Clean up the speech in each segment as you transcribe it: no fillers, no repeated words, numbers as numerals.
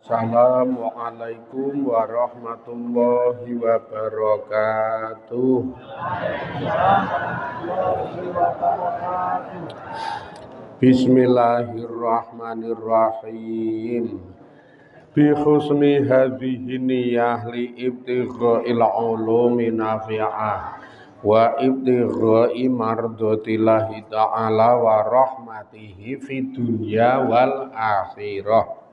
Assalamualaikum warahmatullahi wabarakatuh. Bismillahirrahmanirrahim. Bi husni hadhihi niyyah li ibtigha'il ulumi nafi'ah wa ibtigha'i mardatillahi ta'ala wa rahmatihi fid dunya wal akhirah.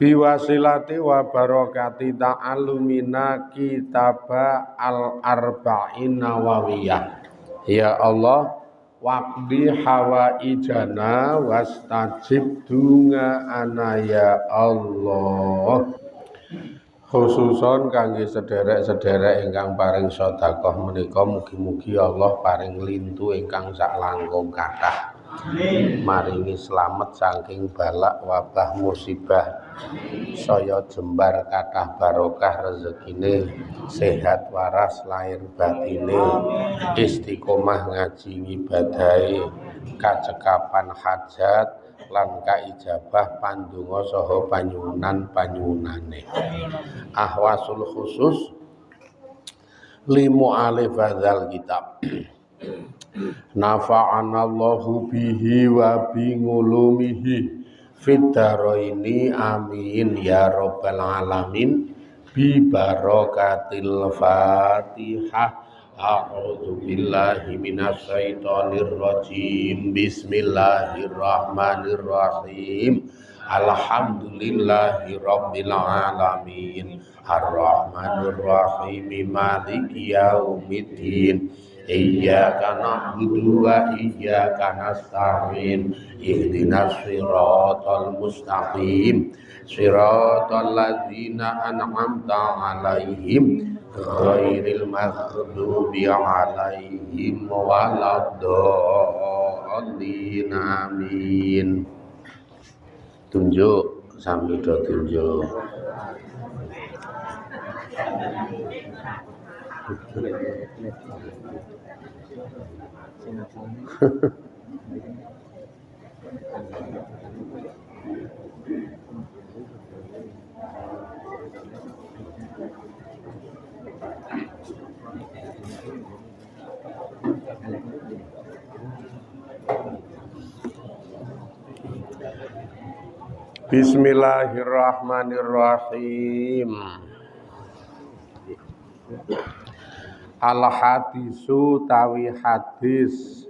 Biwasilati wa barakati ta'allumina kitaba al-arba'in nawawiyah. Ya Allah, waqdi hawaijana wastajib dungaana ya Allah. Khususon kangge sederek-sederek ingkang paring sedekah menika mugi-mugi Allah paring lintu ingkang sak langkung kathah. Maringi slamet saking balak wabah musibah saya jembar kathah barokah rezekine, sehat waras lahir batine, istiqomah ngaji ngibadahe, kacekapan hajat lan kaijabah pandonga saha panyuwunan-panyuwunane. Ahwasul khusus limu alif hadzal kitab. Nafa'anallahu bihi wa bi ngulumihi fid dharaini amin ya rabbal alamin bi barakatil Fatihah. A'udzu billahi minasy syaithanir rajim. Bismillahirrahmanirrahim. Alhamdulillahi rabbil alamin. Arrahmanir rahim. Maliki yaumiddin. Iyyaka na'budu wa iyyaka nasta'in. Ihdinas siratal mustaqim. Siratal ladzina an'amta 'alaihim ghairil maghdubi 'alaihim waladdallin. Amin. Tunjuk sami do tunjuk. Bismillahirrahmanirrahim. Al-hadisu tawi hadis.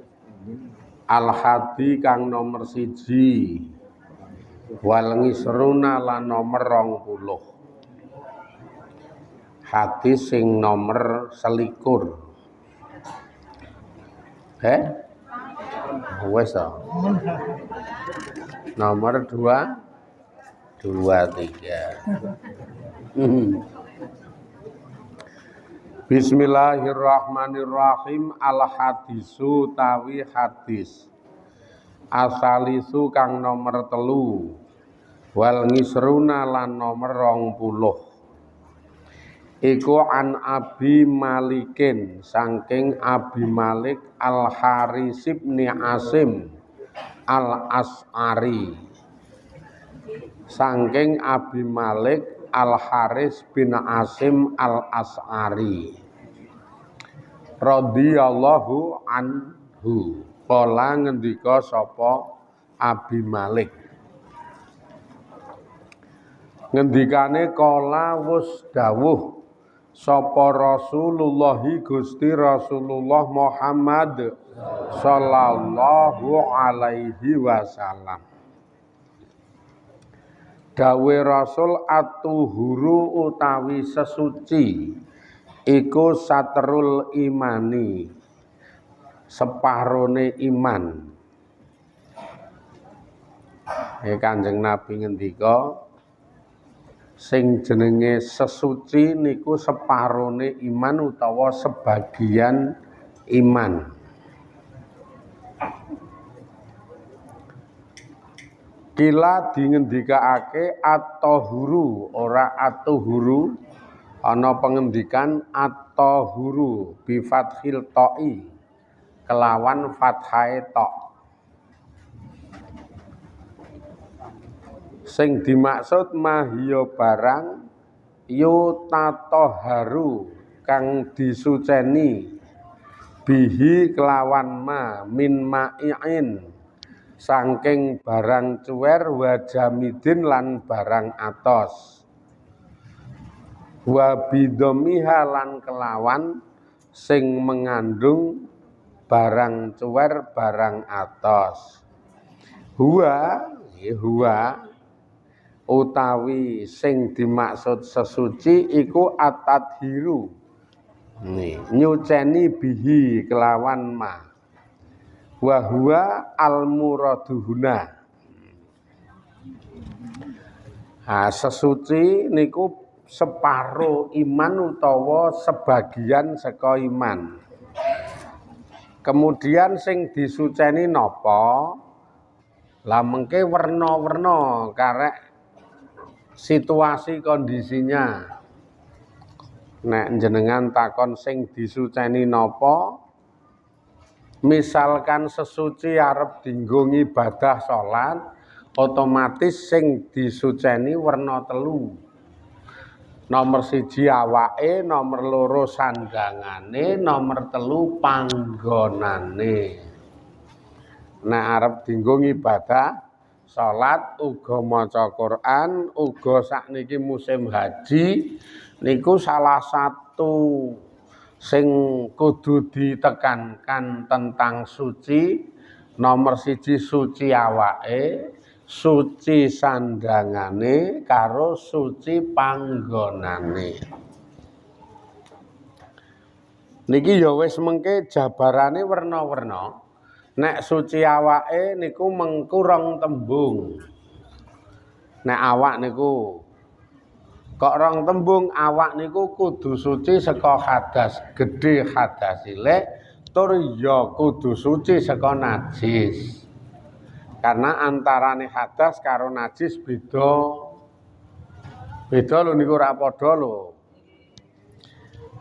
Al-hadi kang nomor 1, wal ngisruna lan nomor 20. Hadis sing nomor 21. Wes to. Nomor 2 3. Bismillahirrahmanirrahim. Al-hadisu tawi hadis. Asalisu kang nomor 3, wal ngisruna lan nomor 20. Iku an Abi Malikin, saking Abi Malik Al-Haris bin Asim Al-As'ari. Saking Abi Malik Al-Haris bin Asim Al-As'ari radhiyallahu anhu. Kala ngendika sapa Abi Malik, ngendikane kala wus dawuh sapa Rasulullah Gusti Rasulullah Muhammad sallallahu alaihi wasallam. Dawe Rasul atuhuru utawi sesuci iku satrul imani, separone iman. Kanjeng Nabi ngendika sing jenenge sesuci niku separone iman utawa sebagian iman. Kila dingendikaake at-tahuru, ora at-tuhuru. Ana pengendikan at-tahuru bi fathil ta'i, kelawan fathae ta. Sing dimaksud mahiya barang yutatoharu kang disuceni bihi kelawan ma min ma'iin saking barang cuwer wa jamidin lan barang atos wa bidomiha lan kelawan sing mengandung barang cuwer barang atos huwa utawi sing dimaksud sesuci iku at-tadhiru nyuceni bihi kelawan ma wa huwa al-muraduhuna sesuci niku separo iman utawa sebagian saka iman kemudian sing disuceni napa lah mengke werna-werna karek situasi kondisinya nek jenengan takon sing disuceni napa misalkan sesuci arep dinggo ibadah salat otomatis sing disuceni werna telu nomor 1 awake nomor 2 sandangane nomor 3 panggonane nek arep dinggo ibadah salat uga maca Quran uga sakniki musim haji niku salah satu sing kudu ditekankan tentang suci nomor 1 suci awake suci sandangane karo suci panggonane niki ya wis mengke jabarane werna-werna nek suci awake niku mengkurang tembung nek awak niku kok rong tembung awak niku kudu suci saka hadas gedhe hadas cilik tur ya kudu suci saka najis karena antarane hadas karo najis beda lho niku ora padha lho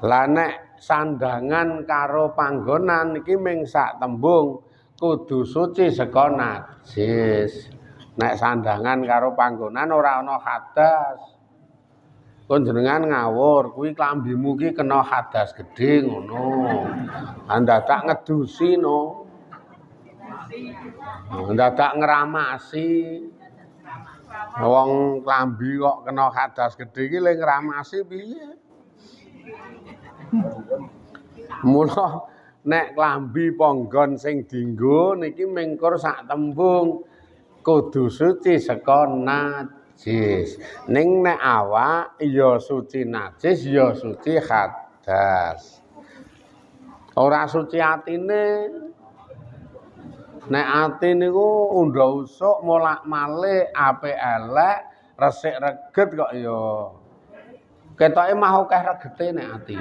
lah nek sandangan karo panggonan niki mung sak tembung kudu suci saka najis nek sandangan karo panggonan ora ana hadas kon jenengan ngawur kuwi klambimu ki kena hadas gedhe ngono ndadak ngedusi no ndadak ngramasi wong klambi kok kena hadas gedhe iki le ngramasi piye mula nek klambi panggon sing dienggo niki mengkur sak tembung kudu suci saka najis ning nek awak ya suci najis ya suci hadas ora suci atine nek ati niku undha usuk molak-malik apik elek resik reget kok ya ketoke mah akeh regete nek ati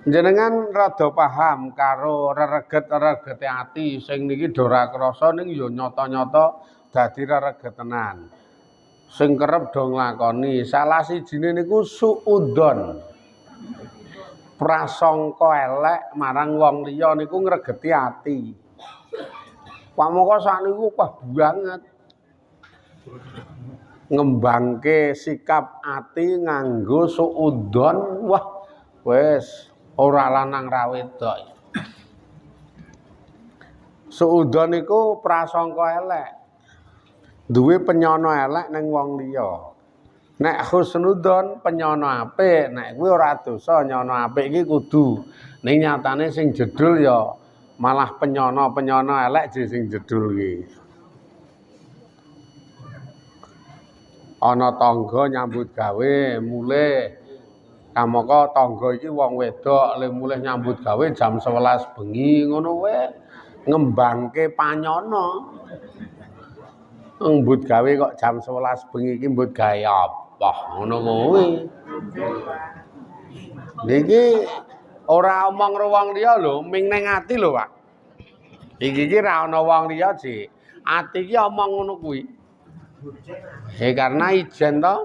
jenengan rada paham karo rereget-reregete ati sing niki ora krasa ning ya nyata-nyata dadi reregetenan. Sing kerep do nglakoni salah sijine niku suudzon. Prasangka elek marang wong liya niku ngregeti ati. Pamoko sakniku wah banget. Ngembangke sikap ati nganggo suudzon wah wis ora lanang ra wedok. Suudzon iku prasangka elek. Duwe penyono elek ning wong liya. Nek husnudzon penyono apik, nek kuwi ora dosa nyono apik iki kudu. Ning nyatane sing jedul ya malah penyono elek sing jedul iki. Ana tangga nyambut gawe mulih kamaka tangga iki wong wedok le mulih nyambut gawe jam 11 bengi ngono wae ngembangke panyono. Mbut gawe kok jam 11 bengi iki mbut gawe apa ngono kuwi. Niki ora omong karo wong liya lho, ming ning ati lho, Pak. Iki ra ana wong liya, Dik. Ati iki omong ngono kuwi. Karena ijen to.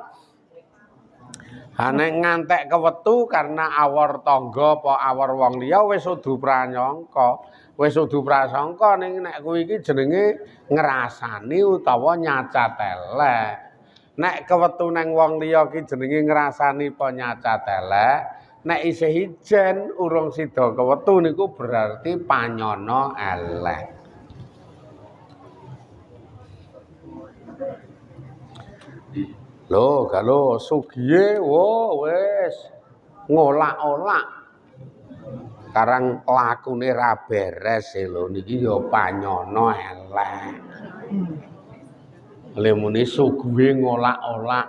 Nek ngantek kewetu karena awor tangga apa awor wong liya wis udu pranyangka. Wis kudu prasangka ning nek kuwi iki jenenge ngrasani utawa nyacat elek. Nek kewetu nang wong liya ki jenenge ngrasani apa nyacat elek. Nek isih ijen urung sida kewetu niku berarti panyono elek. Lho, kalau sugihe wis ngolak-olak. Sekarang lakune ra beres lho niki ya panyono elek. Lha muni suguhe ngolak-olak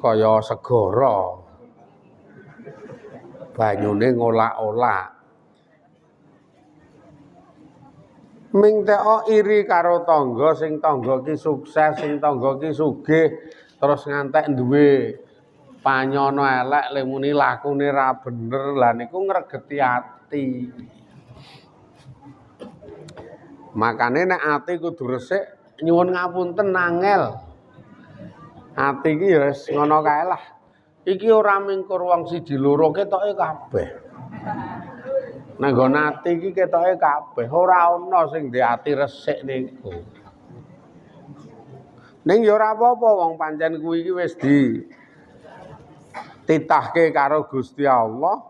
kaya segara. Banyune ngolak-olak. Ming teko iri karo tangga sing tangga ki sukses, sing tangga ki sugih terus ngantek duwe panyono elek le muni lakune ra bener lah niku ngregeti ati. Makane nek ati kudu resik nyuwun ngapunten angel. Ati iki ya wis ngono kae lah. Iki ora mingkur wong siji loro ketoke kabeh. Nek nggon ati iki ketoke kabeh ora ana sing ndek ati resik niku. Ning ya ora apa-apa wong pancen kuwi iki wis titahke karo Gusti Allah.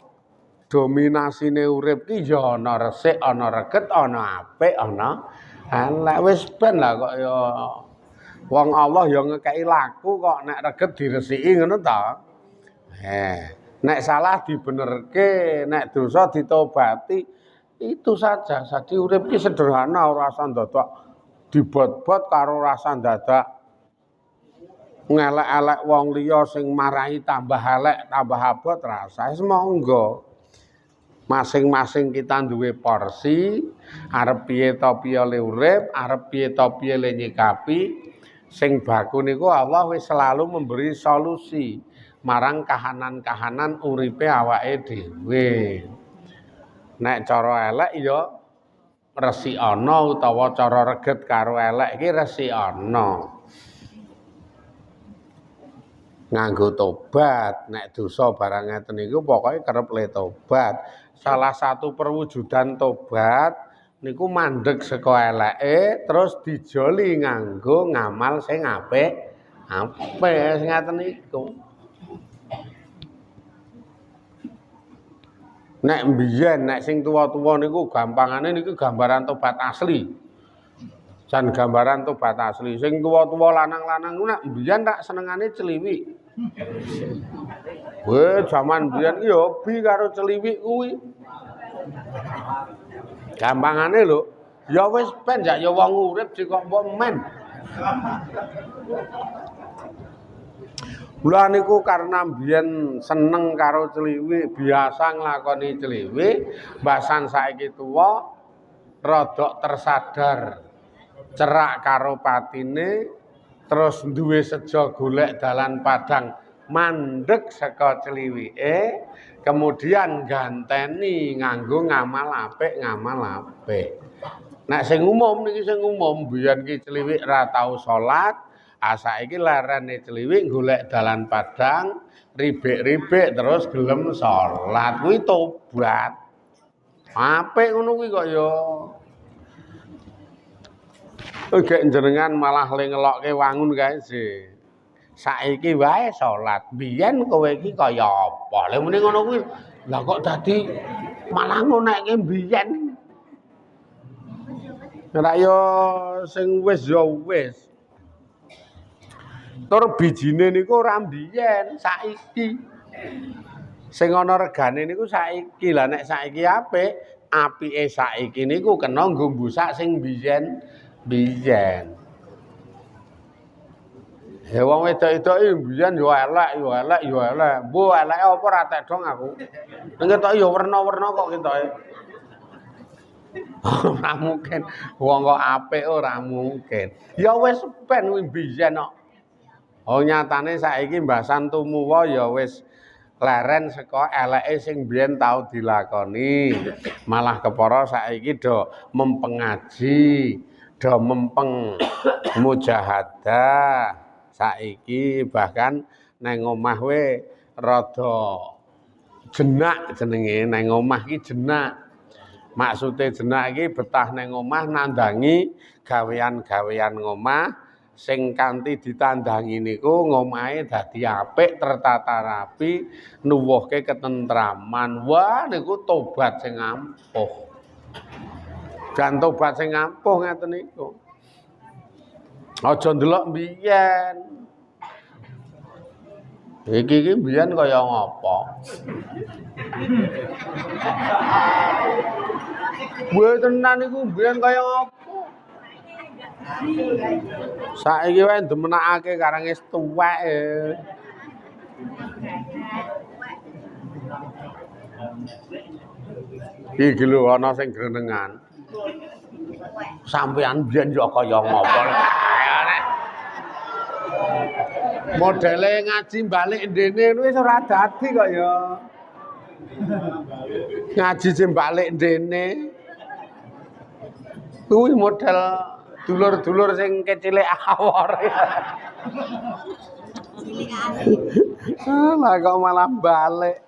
Dominasine urip ki ya ana resik, ana reget, ana apik, ana elek. Wis ben lah kok ya wong Allah ya ngekeki laku kok nek reget diresiki ngono ta. Nek salah dibenerke, nek dosa ditobati, itu saja. Jadi urip ki sederhana ora usah ndadak dibot-bot karo rasa ndadak ngelek-elek wong liya sing marahi tambah elek, tambah abot rasa wis monggo. Masing-masing kita duwe porsi, arep piye to piye le urip, arep piye to piye le nyikapi. Sing baku niku Allah wis selalu memberi solusi marang kahanan-kahanan uripe awake dhewe. Nek cara elek ya resik ana utawa cara reget karo elek iki resik ana. Nganggo tobat, nek dosa barang ngeten niku pokoke kerep le tobat. Salah satu perwujudan tobat niku mandeg saka eleke terus dijoli nganggo ngamal sing apik. Apik sing ngaten niku. Nek mbiyen nek sing tuwa-tuwa niku gampangane niku gambaran tobat asli. Jan gambaran tobat asli. Sing tuwa-tuwa lanang-lanang ku nek mbiyen tak senengane celiwik. Jaman mbiyen ki ya hobi karo celiwik kuwi. Gampangane lho, ya wis ben jak ya wong urip kok mbok men. Mula niku karena mbiyen seneng karo celiwik, biasa nglakoni celiwik, mbasan saiki tuwa rodok tersadar. Cerak karo patine terus duwe sejo golek dalan padang mandeg saka celiwike kemudian ganteni nganggo ngamal apik nek sing umum niki sing umum biyen ki celiwik ra tau salat saiki larane celiwik golek dalan padang ribik-ribik terus gelem salat kuwi tobat apik ngono kuwi kok ya gek jenengan malah le ngelokke wangun kae sih. Saiki wae salat. Biyen kowe iki kaya apa? Lah muni ngono kuwi. Lah kok dadi malah ngonekke biyen. Nek yo sing wis ya wis. Tur bijine niku ora biyen, saiki. Sing ana regane niku saiki. Lah nek saiki apike saiki niku kena nggo mbusak sing biyen. Ya wong wedok-wedok iki mbiyen yo elek. Mbok eleke apa ra tedhong aku. Ning ketok yo werna-werna kok ketoke. Ora mungkin. Wong kok apik ora mungkin. Ya wis ben kuwi mbiyen kok. Oh nyatane saiki mbasan tumuwa ya wis leren saka eleke sing mbiyen tau dilakoni. Malah kepara saiki do mempengaji, do mempeng mujahadah. Saiki bahkan nang omah we rada jenak jenenge nang omah ki jenak Maksude jenak iki betah ning omah nandangi gawean-gawean ngomah sing kanthi ditandangi niku ngomahe dadi apik, tertata rapi, nuwuhke ketentraman. Wah niku tobat sing ampuh. Jan tobat sing ampuh ngeten niku. Aja ndelok mbiyen. Iki mbiyen kaya ngapa? Wah tenan iku mbiyen kaya apa? Saiki wae demenakake karang wis tuwek e. Iki lho ana sing grenengan. Sampeyan mbiyen yo kaya ngapa? Modele ngaji balik ndene wis ora dadi kok ya. Ngaji sing balik ndene. Kuwi model dulur-dulur sing kecilik awor. Lah kok malah balik.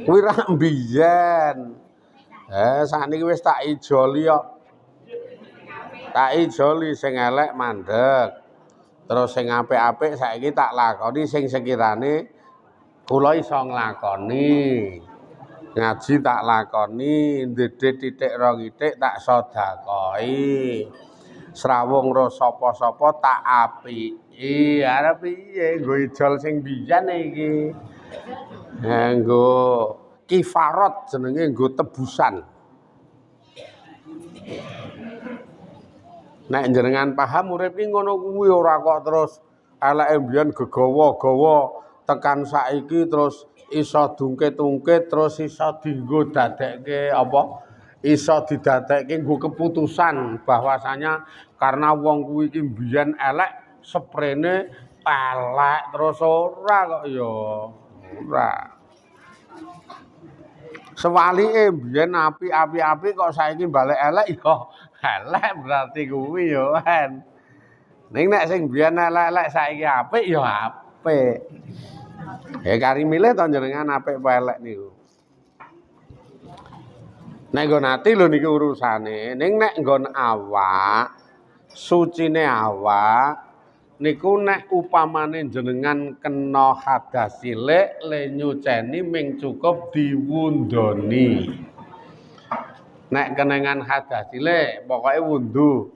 Kuwi ra mbiyen. Sakniki wis tak ijoli kok. Tak ijoli sing elek mandeg. Terus sing apik-apik saiki tak lakoni sing sekirane kula iso nglakoni. Ngaji tak lakoni, ndedit titik rong titik tak sedekahi. Srawung ro sapa-sapa tak apiki. Arep piye nggo ijol sing biyen iki. Nggo kifarat jenenge nggo tebusan. Nek jenengan paham urip iki ngono kuwi ora kok terus eleke mbiyen gegawa-gawa tekan saiki terus iso dungkit-ungkit terus iso dienggo dadekke apa? Iso didadekke nggo keputusan bahwasanya karena wong kuwi iki mbiyen elek sprene elek terus ora kok ya. Ora. Sewalike mbiyen apik kok saiki balik elek ya elek berarti kuwi ya kan. Ning nek sing mbiyen elek-elek saiki apik ya apik. Kari milih to jenengan apik apa elek niku. Nek nggon ati lho niki urusane. Ning nek nggon awak, sucine awak niku nek upamane jenengan kena hadas cilik le nyuceni ming cukup diwundoni. Nek kenengan hadas cilik pokoke wundu.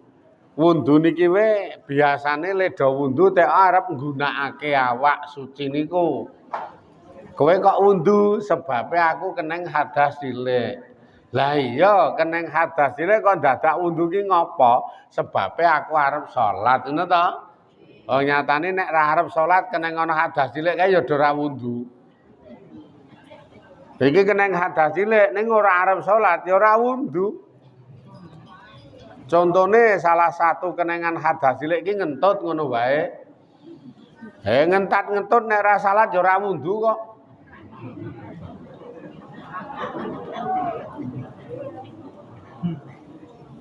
Wundu niki we biasane le do wundu tek arep nggunakake awak suci niku. Kowe kok wundu sebabe aku keneng hadas cilik. Lah iya keneng hadas cilik kok dadak wundu ki ngopo? Sebabe aku arep salat ngono to. Oh nyatane nek ra arep salat keneng ana hadas cilik kae ya do ra wundu. Iki keneng hadas cilik ning ora arep salat ya ora wundu. Contone salah satu kenengan hadas cilik iki ngentut ngono wae. Ngentat-ngentut nek ra salat ya ora wundu kok.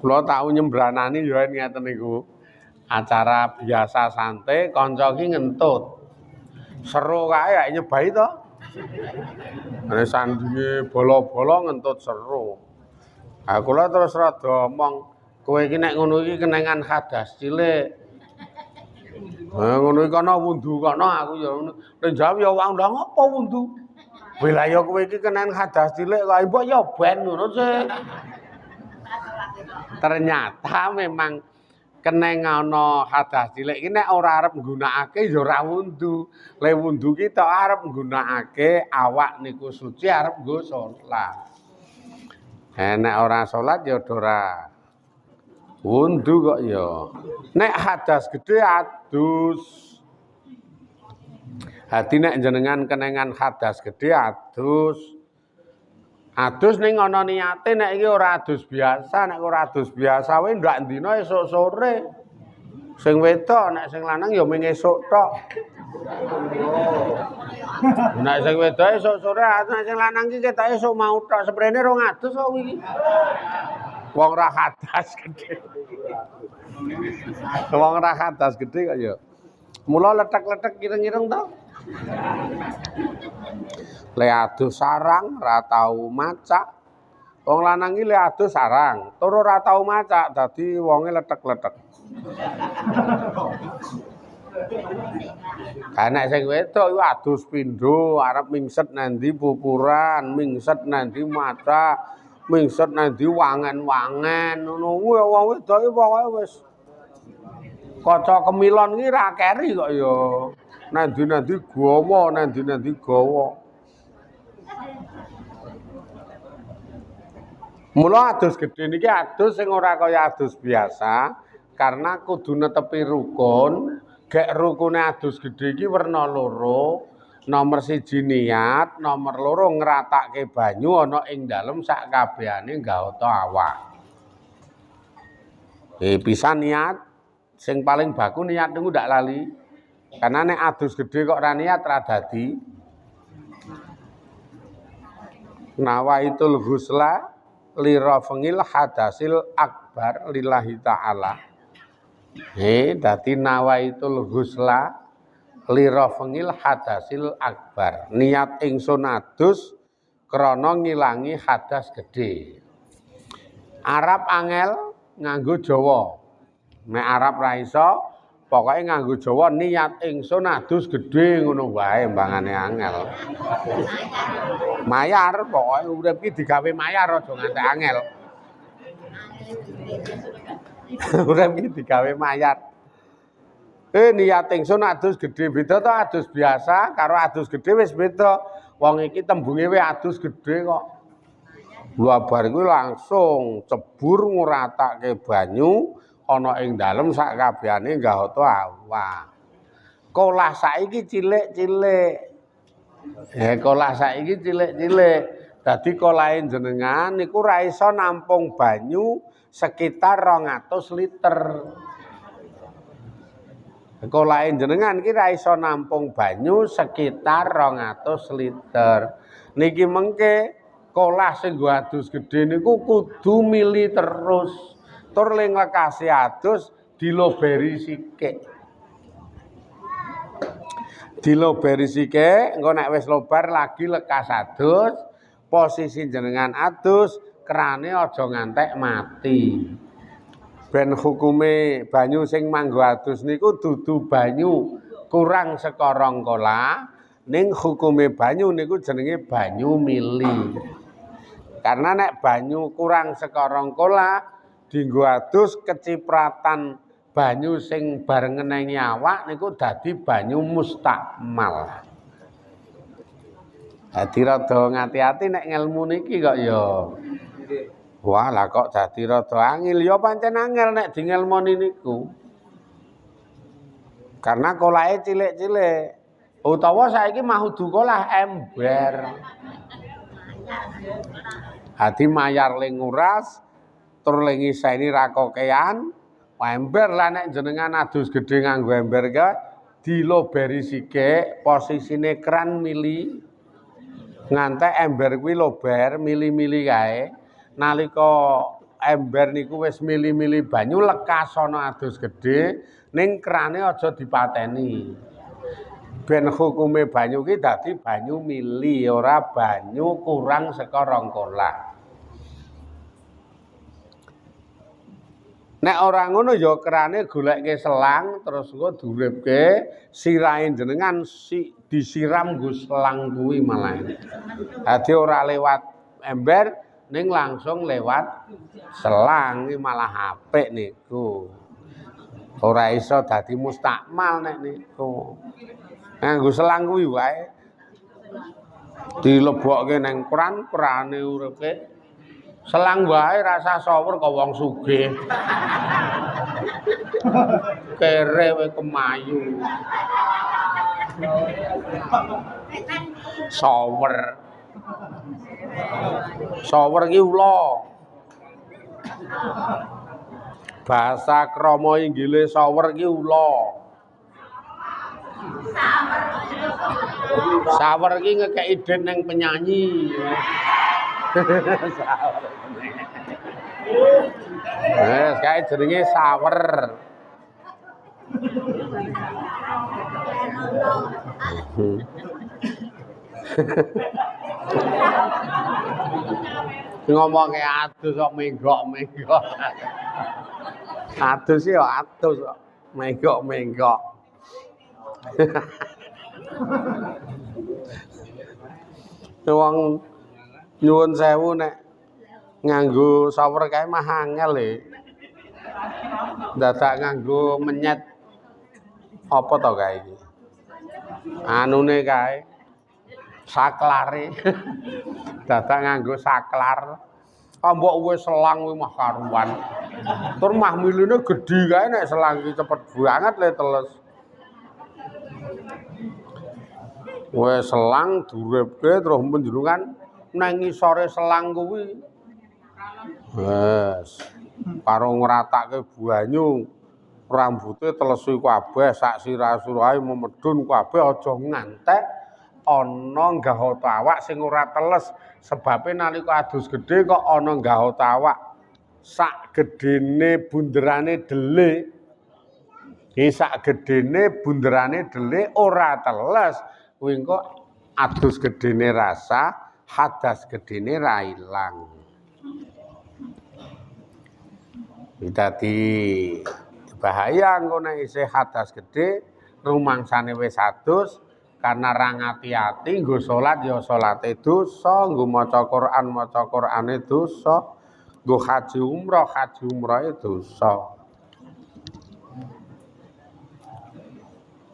Kula tau nyembranani ya ngeten niku. Acara biasa santai kanca ki ngentut. Seru kae ya nyebai to. Nek sandinge bolo-bolo ngentut seru. Ha kula terus rada omong, kowe iki nek ngono iki kenengan hadas cilik. Ha ngono iki kana wundu kana aku ya ngono. Nek jawab ya wong ndang apa wundu? Lah ya kowe iki kenengan hadas cilik kok mbok ya ben ngono sih. Ternyata memang keneng ana hadas cilik iki nek ora arep nggunakake ya ora wundu. Le wundu ki tok arep nggunakake awak niku suci arep nggo salat. Nek ora salat ya ora wundu kok ya. Nek hadas gedhe adus. Hati nek jenengan kenengan hadas gedhe adus. Adus ning ana niate nek iki ora adus biasa, nek ora adus biasa wae ndak dina esuk sore. Sing wedok nek sing lanang ya ming esuk tok. Nek sing wedok esuk sore, nek sing lanang iki ketok esuk mau tok, sprene 200 kok iki. Wong ra hadas gedhe. Wong ra hadas gedhe kok ya. Mula letek-letek ireng-ireng to. Le adus sarang ora tau macak. Wong lanang iki le adus sarang, tur ora tau macak dadi wonge letek-letek. Anak sing wedok iku adus pindho, arep mingset nang ndi pupuran, mingset nang ndi macak, mingset nang ndi wangen-wangen ngono kuwi wong wedok iki pokoke wis kaca kemilon iki ra keri kok ya. Nang ndi gawa, nang ndi gawa. Mula adus gedhe niki adus sing ora kaya adus biasa karena kudu netepi rukun. Gek rukune adus gedhe iki werna loro. Nomor 1 niat, nomor 2 ngratakke banyu ana ing dalem sak kabehane nggawata awak. Pisan niat, sing paling baku niat niku ndak lali. Karena nek adus gedhe kok ora niat ra dadi. Nawaitul ghusla li rafengil hadasil akbar lillahi ta'ala. Dadi nawaitul ghusla li rafengil hadasil akbar. Niat ingsun adus krana ngilangi hadas gedhe. Arab angel nganggo Jawa. Nek Arab ra iso, pokoke nganggo Jawa niat ingsun adus gedhe ngono wae mbangane angel. Mayar pokoke urip iki digawe mayar aja ngantek angel. Urip iki digawe mayar. Niat ingsun adus gedhe beda to adus biasa karo adus gedhe wis beda. Wong iki tembunge wis adus gedhe kok. Lha bar kuwi langsung cebur nguratake banyu ana ing dalem sak kabehane nggahata awak. Kolah saiki cilik-cilik. Kolah saiki cilik-cilik. Dadi kolahe jenengan niku ra iso nampung banyu sekitar 200 liter. Kolahe jenengan iki ra iso nampung banyu sekitar 200 liter. Niki mengke kolah sing nggo adus gedhe niku kudu mili terus. Tur ling lekase adus diloberi sithik. Diloberi sithik, engko nek wis lobar lagi lekas adus, posisi jenengan adus, kerane aja ngantek mati. Ben hukume banyu sing manggo adus niku dudu banyu kurang saka 2 kolah, ning hukume banyu niku jenenge banyu mili. Karena nek banyu kurang saka 2 kolah dienggo adus kecipratan banyu sing bareng ngenengi awak niku dadi banyu mustakmal. Dadi rada ngati-ati nek ngelmu niki kok ya. Wah, lah kok dadi rada angel ya pancen angel nek dingelmoni niku. Karena kolahe cilik-cilik. Utawa saiki mahudu kolah ember. Dadi mayar ling nguras tur ling iseni ra kokean. Ember lah nek jenengan adus gedhe nganggo ember ka diloberi sithik, posisine kran mili ngantek ember kuwi lober mili-mili kae. Nalika ember niku wis mili-mili banyu lekas ana adus gedhe ning krane aja dipateni. Ben hukume banyu ki dadi banyu mili ora banyu kurang saka 2 kolah. Nek ora ngono ya kerane golekke selang terus engko diuripke sirahe jenengan disiram nggo selang kuwi malah. Dadi ora lewat ember ning langsung lewat selang iki malah apik niku. Ora iso dadi mustakmal nek niku. Nganggo selang kuwi wae. Dilebokke ning kran, krane uripke. Selang wae rasa shower kok wong sugih. Kere we kemayu. Shower. Shower ki ula. Bahasa krama inggile shower ki ula. Shower ki ngekeki den ning penyanyi. Wes kae jenenge shower. Ngomongke adus kok menggok-menggok. Adus ya adus kok menggok-menggok. Wong nyuwun sewu nek nganggo shower kae mah angel e. Dadak nganggo menyet apa to kae iki? Anune kae saklare. Dadak nganggo saklar. Mbok wis selang kuwi mah karuan. Tur mah miline gedhi kae nek selang iki cepet banget le teles. Wis selang duripke terus panjenengan nang ngisore selang kuwi. Wes karo ngratake banyu rambuté telesi kabeh sak sirah-sirahe memedhun kabeh aja ngantek ana nggahota awak sing ora teles sebabe nalika adus gedhe kok ana nggahota awak sak gedene bunderane dhelek sak gedene bunderane dhelek ora teles kuwi engko adus gedene rasa hadas gedene ra ilang. Dadi bahaya engko nek isih hadas gedhe rumangsane wis adus karena ra ngati-ati nggo salat ya salate dosa, nggo maca Qur'ane dosa, nggo haji umrohe dosa.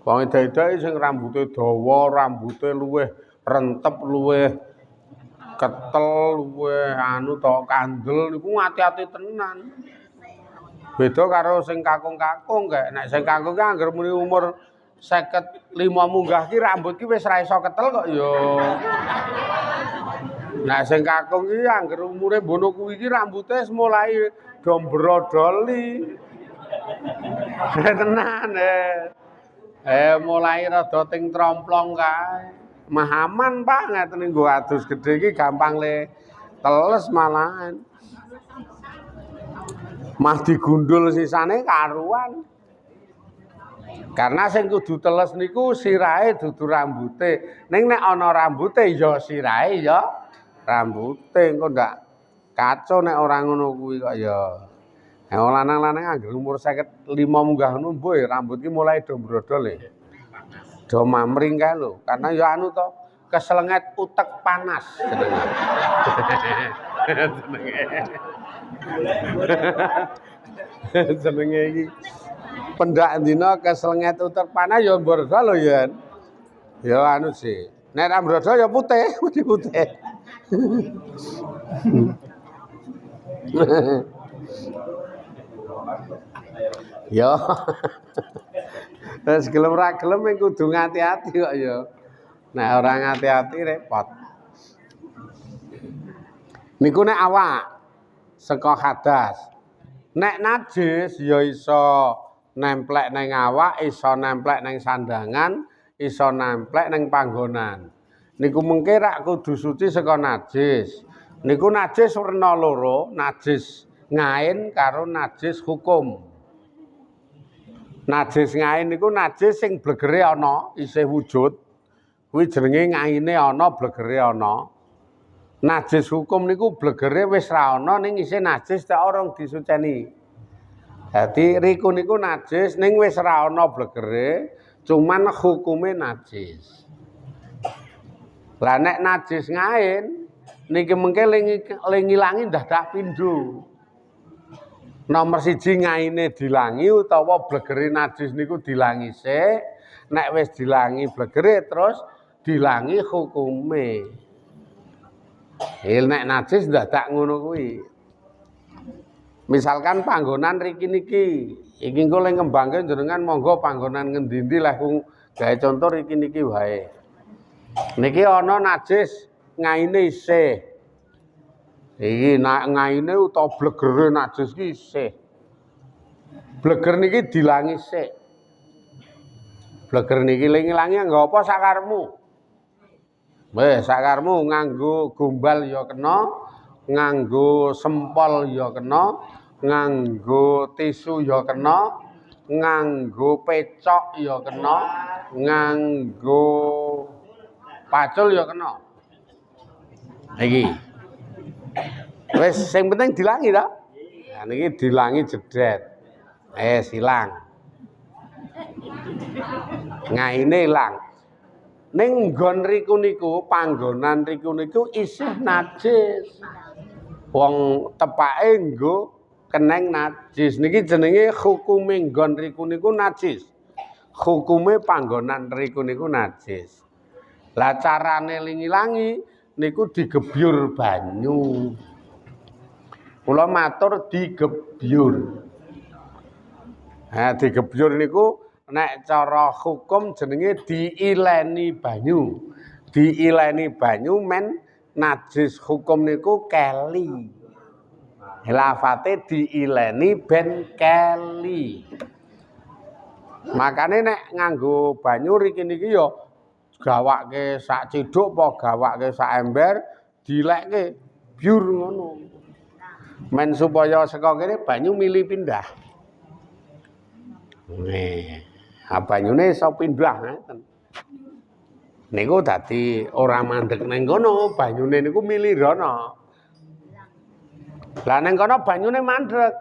Wong eda-eda sing rambute dawa, rambute luwih rentep, luwih ketel, luwih anu to kandel niku ngati-ati tenan. Beda karo sing kakung-kakung kae. Nek sing kakung ki anggere muni umur 55 munggah ki rambut ki wis ra iso ketel kok ya. Nek sing kakung ki anggere umure mbono kuwi ki rambute wis mulai do mbrodoli. Tenan mulai rada ting tromplong kae. Mah aman banget ning nggo adus gedhe iki gampang le teles malahan. Mah digundul sisane karuan. Karena sing kudu teles niku sirahe dudu rambute. Ning nek ana rambute ya sirahe ya rambute. Engko ndak kacau nek ora ngono kuwi kok ya. Nek lanang-lanang anggere umur 55 munggah ngono mbuh rambut ki mulai do mbrodol e. Do mamring kae lho. Karena ya anu to keselenget utek panas jenenge iki pendak dina keselenget utek panas ya mbrodol lho ya. Ya anu sih. Nek ra mbrodol ya putih, mesti putih. Ya. Wis gelem ra gelem kudu ngati-ati kok ya. Nek ora ngati-ati repot. Niku nek awak saka hadas. Nek najis ya iso nemplek ning awak, iso nemplek ning sandangan, iso nemplek ning panggonan. Niku mengke rak kudu suci saka najis. Niku najis werna loro, najis ngain karo najis hukum. Najis ngain niku najis sing blegere ana, isih wujud. Kuwi jenenge ngaine ana, blegere ana. Najis hukum niku blegere wis ra ana ning isih najis tak ora disuceni. Dadi riku niku najis ning wis ra ana blegere, cuman hukume najis. Lah nek najis ngain niki mengke ling ilangi dadak pindho. Nomor 1 ngaine dilangi utawa blegere najis niku dilangi sik. Nek wis dilangi blegere terus dilangi hukume. Nek najis dadak ngono kuwi. Misalkan panggonan riki niki, iki engko le ngembangke jenengan monggo panggonan ngendi-endi lah gawe contoh riki niki wae. Niki ana najis ngaine isih. Iki ngaine utawa blegere najis ki isih. Bleger niki dilangi sik. Bleger niki ilangi nggo apa sakarmu? Wis sakarmu nganggo gombal ya kena, nganggo sempol ya kena, nganggo tisu ya kena, nganggo pecok ya kena, nganggo Pacul ya kena. Iki. Wis sing penting dilangi ta? Nah niki dilangi jedret. Silang. Ngaine ilang. Ning nggon riku niku, panggonan riku niku isih najis. Wong tepake nggo keneng najis. Niki jenenge hukume nggon riku niku najis. Hukume panggonan riku niku najis. Lah carane ngilangi niku digebyur banyu. Kula matur digebyur. Nah, digebyur niku nek cara hukum jenenge diileni banyu. Diileni banyu men najis hukum niku keli. Lafate diileni ben keli. Makane nek nganggo banyu riki niki ya gawake sak ciduk apa gawake sak ember dilekke byur ngono. Men supaya saka kene banyu mili pindah. Banyune iso pindah ngeten. Niku dadi ora mandeg ning kono, banyune niku mili rono. Lah ning kono banyune mandeg.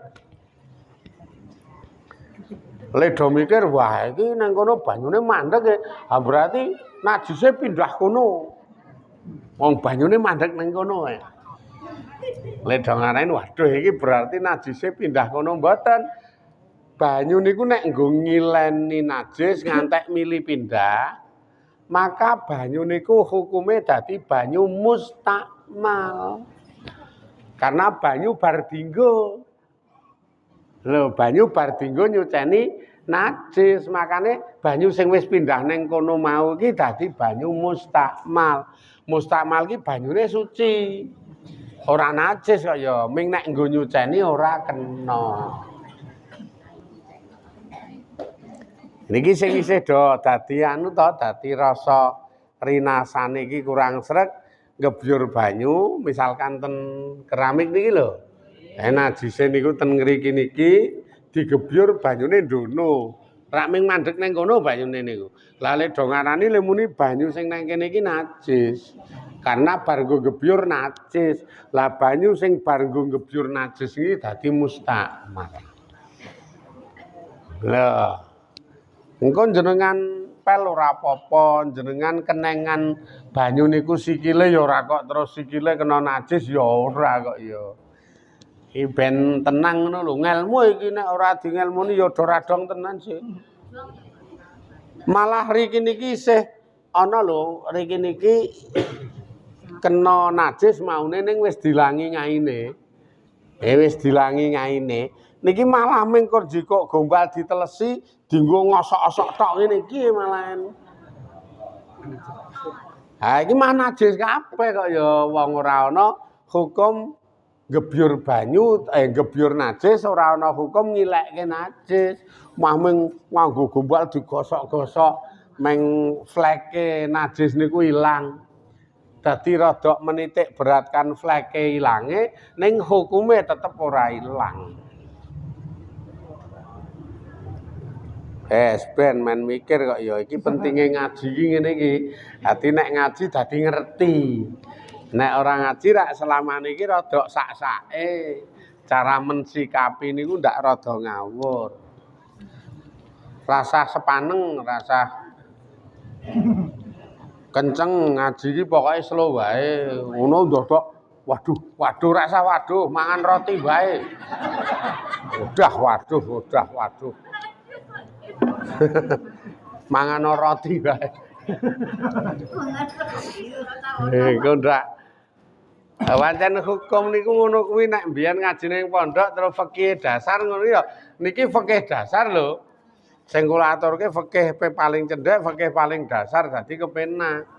Le do mikir wah iki nang kono banyune mandeg berarti najise pindah kono. Wong banyune mandeg ning kono ae. Le do ngarani waduh iki berarti najise pindah kono mboten. Banyu niku nek nggo ngileni najis ngantek mili pindah, maka banyu niku hukume dadi banyu mustakmal. Karena banyu bar dinggo. Lho, banyu bar dinggo nyuceni najis, makane banyu sing wis pindah ning kono mau iki dadi banyu mustakmal. Mustakmal iki banyune suci. Ora najis kok ya, ming nek nggo nyuceni ora kena. Niki sing isih do dadi anu to, dadi rasa rinasane iki kurang sreg ngebyur banyu, misalkan ten keramik niki lho. Najise niku ten ngriki niki digebyur banyune ndono. Rak ming mandhek ning kono banyune niku. Lah le do ngarani le muni banyu sing nang kene iki najis. Karena bar nggo gebyur najis. Lah banyu sing bar nggo gebyur najis iki dadi mustakmal. Lah engko jenengan pel ora apa-apa, jenengan kenengan banyu niku sikile ya ora kok terus sikile kena najis ya ora kok ya. Iki ben tenang ngono lho, ngelmu iki nek ora dingelmuni ya do radong tenan sih. Malah riki niki isih ana lho, riki niki kena najis maune ning wis dilangi ngaine. Wis dilangi ngaine. Niki malah mengkur jikok gombal ditelesi dienggo ngosok-osok tok ngene iki malahan. Ha iki mah najis kabeh kok ya wong ora ana hukum gebyur banyu gebyur najis ora ana hukum ngilekke najis. Mah ming nganggo gombal digosok-gosok meng fleke najis niku ilang. Dadi rada menitik beratkan fleke ilange ning hukume tetep ora ilang. Ben men mikir kok ya iki pentinge ngaji iki ngene iki. Dadi nek ngaji dadi ngerti. Nek ora ngaji rak selamane iki rada sak-sake. Cara mensikapi niku ndak rada ngawur. Rasa sepaneng, rasa kenceng ngaji iki pokoke slow wae. Ngono ndodok waduh rasa waduh mangan roti wae. Udah waduh. Mangan roti wae. Engko ndak. Pancen hukum niku ngono kuwi nek mbiyen ngaji ning pondok terus fikih dasar ngono ya. Niki fikih dasar lho. Sing kula aturke fikih paling cendhek, fikih paling dasar dadi kepenak.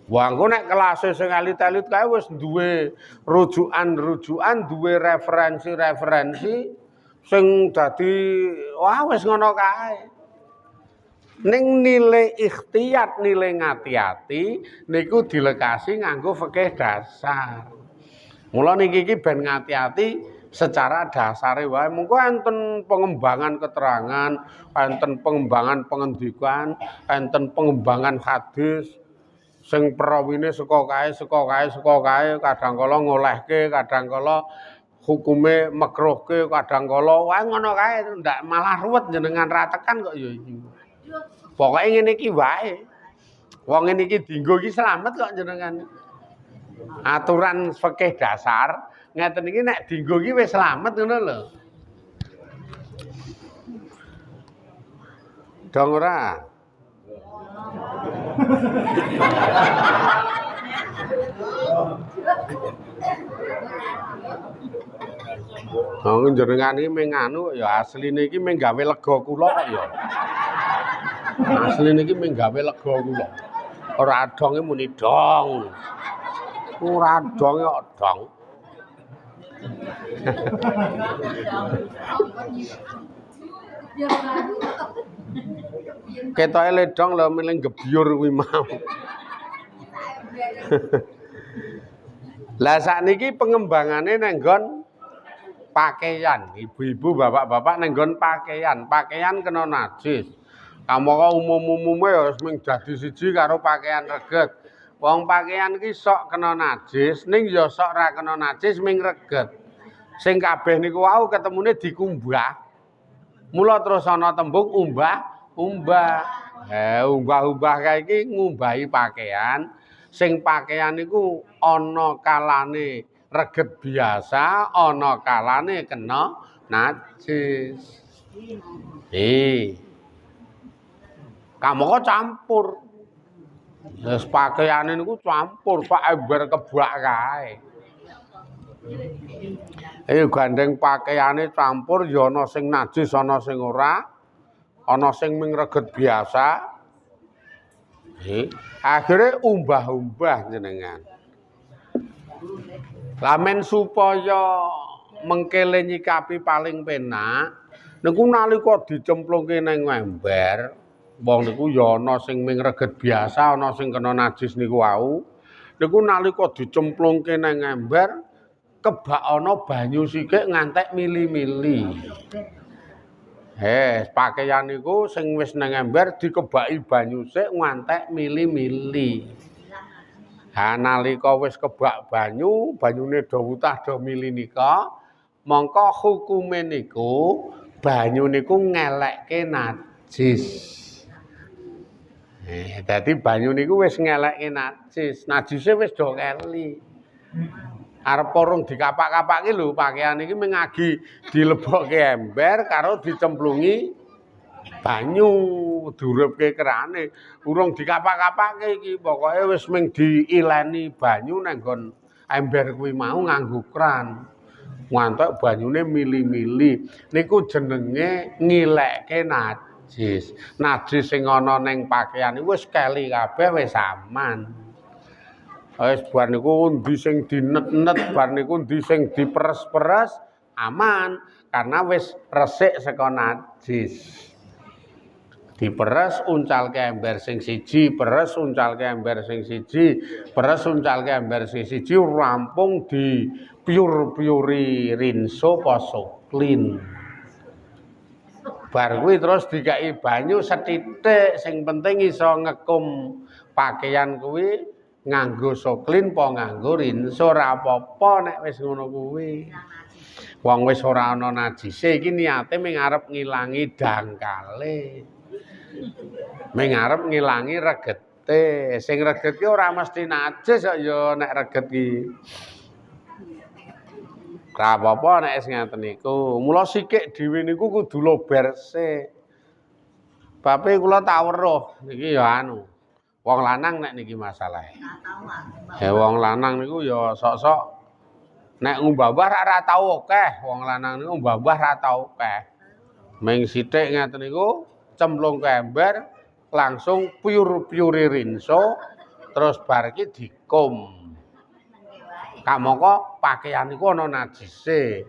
Wah engko nek kelase sing elit-elit kae wis duwe rujukan, duwe referensi sing dadi wah wis ngono kae. Ning nilai ikhtiyat, nilai ngati-ati niku dilekasi nganggo fikih dasar. Mula niki iki ben ngati-ati secara dasare wae. Mengko enten pengembangan keterangan, enten pengembangan pengendikan, enten pengembangan hadis. sing prawine saka kae kadangkala ngolehke, kadangkala hukume makruhke, kadangkala wae ngono kae ndak malah ruwet jenengan ra tekan kok ya iki. Pokoke ngene iki wae. Wong ngene iki dienggo iki slamet kok jenengan. Aturan fikih dasar ngeten iki nek dienggo iki wis slamet ngono lho. Dong ora? Oh jenengan iki ming anu ya asline iki ming gawe lega kula kok ya. Asline iki ming gawe lega kula. Ora adonge muni dong. Ora adonge kok dong. Ketoke ledong lho miling gebyur kuwi mau. Lah sakniki pengembangane nang nggon pakaian, ibu-ibu, bapak-bapak nang nggon pakaian kena najis. Kamangka umum-umume ya wis mung dadi siji karo pakaian reget. Wong pakaian iki sok kena najis, ning ya sok ra kena najis ming reget. Sing kabeh niku wau ketemune dikumbah. Mula terus ana tembung umbah. Umbah-umbah kae iki ngumbahi pakaian. Sing pakaian niku ana kalane reget biasa, ana kalane kena najis. Kamangka campur. Wis pakaiane niku campur, sak ember kebak kae. Gandeng pakaiane campur ya ana sing najis, ana sing ora, ana sing ming reget biasa. Akhire umbah-umbah jenengan. Lamen supaya mengkele nyikapi paling penak, niku nalika dicemplungke nang ember, wong niku ya ana sing ming reget biasa, ana sing kena najis niku wau. Niku nalika dicemplungke nang ember, kebak ana banyu sithik ngantek mili-mili. Pakaian niku sing wis nang ember dikebaki banyu sik ngantek mili-mili. Nalika wis kebak banyu, banyune do wutah do mili nika, mongko hukume niku banyu niku ngelekke najis. Dadi banyu niku wis ngelekke najis, najise wis do keli. Arep porong dikapak-kapake lho pakaian iki mengagi dilebokke ember karo dicemplungi banyu durupke kerane urung dikapak-kapake iki pokoke wis ming diileni banyu nang nggon ember kuwi mau nganggo kran ngantek banyune mili-mili niku jenenge ngilekke najis sing ana ning pakaian wis keli kabeh wis aman. Wis bar niku endi sing dinet-net, bar niku endi sing diperes-peres aman karena wis resik saka najis. Diperes uncalke ember sing siji, peres uncalke ember sing siji, peres uncalke ember sing siji rampung di piur-piuri rinso poso clean. Bar kuwi terus dikai banyu sethithik sing penting iso ngekum pakaian kuwi nganggo soklin po nganggo rinso ora apa-apa nek wis ngono kuwi. Wong wis ora ana najise iki niate ming arep ngilangi dangkale. Ming arep ngilangi regete. Sing reget ki ora mesti najis kok ya nek reget ki. Ora apa-apa nek wis ngaten niku. Mula sikik dhewe niku kudu lober sik. Bape kula tak weruh niki ya anu. Wong lanang nek niki masalahe. Wong lanang niku ya sok-sok nek ngumbah-umbah ra tau akeh, wong lanang niku ngumbah-umbah ra tau akeh. Ming sithik ngaten niku cemplung ke ember langsung piur-piuri rinso terus bar iki dikum. Kamangka pakaian niku ana najise.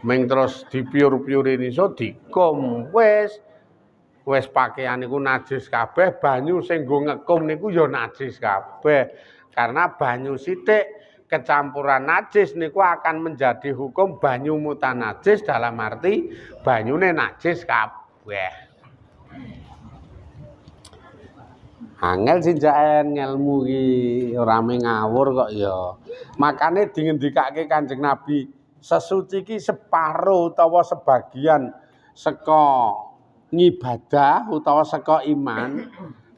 Ming terus dipiur-piuri rinso dikum wis pakaian niku najis kabeh, banyu sing nggo ngekum niku ya najis kabeh. Karena banyu sithik kecampuran najis niku akan menjadi hukum banyu mutanajis dalam arti banyune najis kabeh. Angel sinjaken ngelmu iki ora ngawur kok ya. Makane dingendikake Kanjeng Nabi, sesuci iki separo utawa sebagian saka ngibadah utawa saka iman.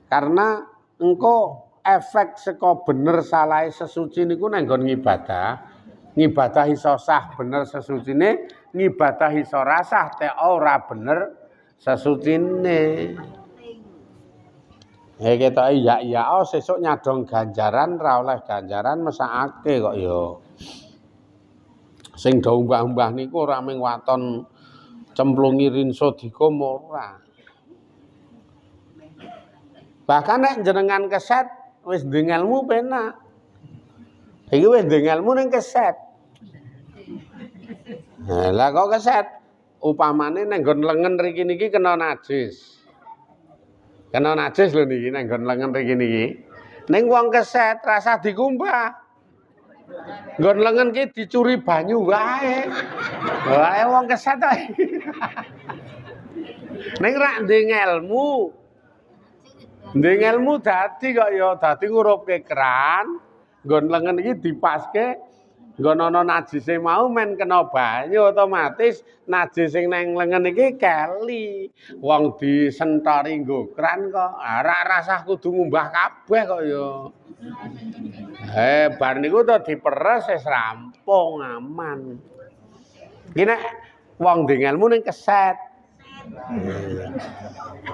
Karena engko efek saka bener salahe sesuci niku nang nggon ngibadah. Ngibadah iso sah bener sesucine, ngibadah iso rasah teh ora bener sesucine. Ketoke iya sesuk nyadong ganjaran ra oleh ganjaran mesakake kok ya. Sing do umbah-umbah niku ora mung waton cemplungi rinso dikum ora. Bahkan nek jenengan keset wis ndek ilmu penak. Iki wis ndek ilmu ning keset. Lah kok keset upamane ning nggon lengen riki niki kena najis. Kena najis lho niki nang nggon lengen riki niki. Ning wong keset rasa dikumbah. Nggon lengen ki dicuri banyu wae. Wae wong keset to. Ning rak ndek ilmu. Ndek ilmu dadi kok ya dadi ngurupke keran, nggon lengen iki dipaske nggon ana najise mau men kena banyu otomatis najis sing nang lengen iki keli. Wong disentori nggo kran kok ora rasah kudu ngumbah kabeh kok ya. Bar niku to diperes wis rampung aman. Iki nek wong ndek ilmu ning keset.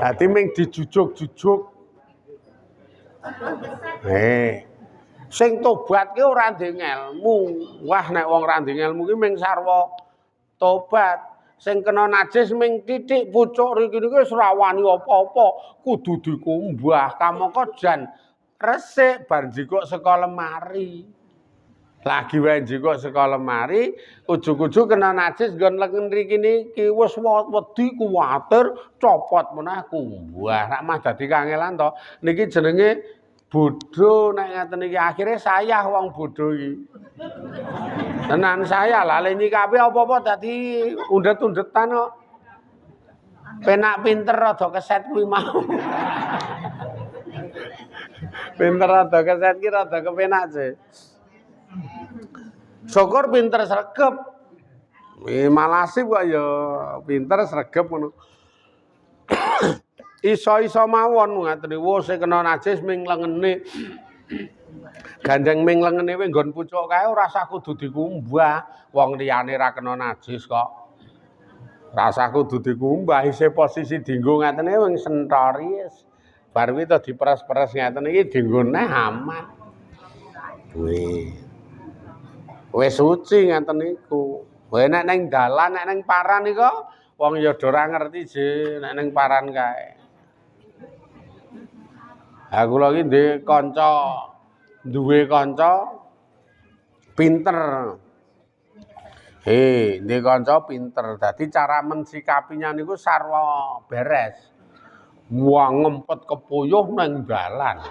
Dadi ming dijujuk-jujuk. Sing tobat ki ora ndek ilmu. Wah nek wong ora ndek ilmu ki ming sarwa tobat. Sing kena najis ming titik pucuk riki niku wis ora wani apa-apa, kudu dikumbah. Kamangka jan resik bar njikuk saka lemari. Lagi wae njikuk saka lemari, ujug-ujug kena najis nggon lengen riki niki wis wedi kuwatir copot meneh kumbah. Rak mah dadi kangelan to. Niki jenenge bodho nek ngaten iki akhire sayah wong bodho iki. Tenan saya lah leni kabeh apa-apa dadi undet-undetan kok. Penak pinter rada keset kuwi mau. Pinter rada keset ki rada kepenak sih. Syukur pinter sregep. Malasip kok ya pinter sregep ngono. Iso-iso mawon ngaten iki wis kena najis ming lengene. Gandeng ming lengene wis nggon pucuk kae ora usah kudu dikumbah. Wong liyane ra kena najis kok. Ora usah kudu dikumbah, isih posisi dienggo ngaten iki wing sentori wis. Bar kuwi to diperes-peres ngaten iki dienggo neh aman. Wis suci ngaten niku. Wae nek ning dalan nek ning paran niku wong ya do ora ngerti je nek ning paran kae. Ha kula iki ndek kanca duwe kanca pinter. Ndek kanca pinter. Dadi cara mensikapinya niku sarwa beres. Wah ngempet kepuyuh nang dalan.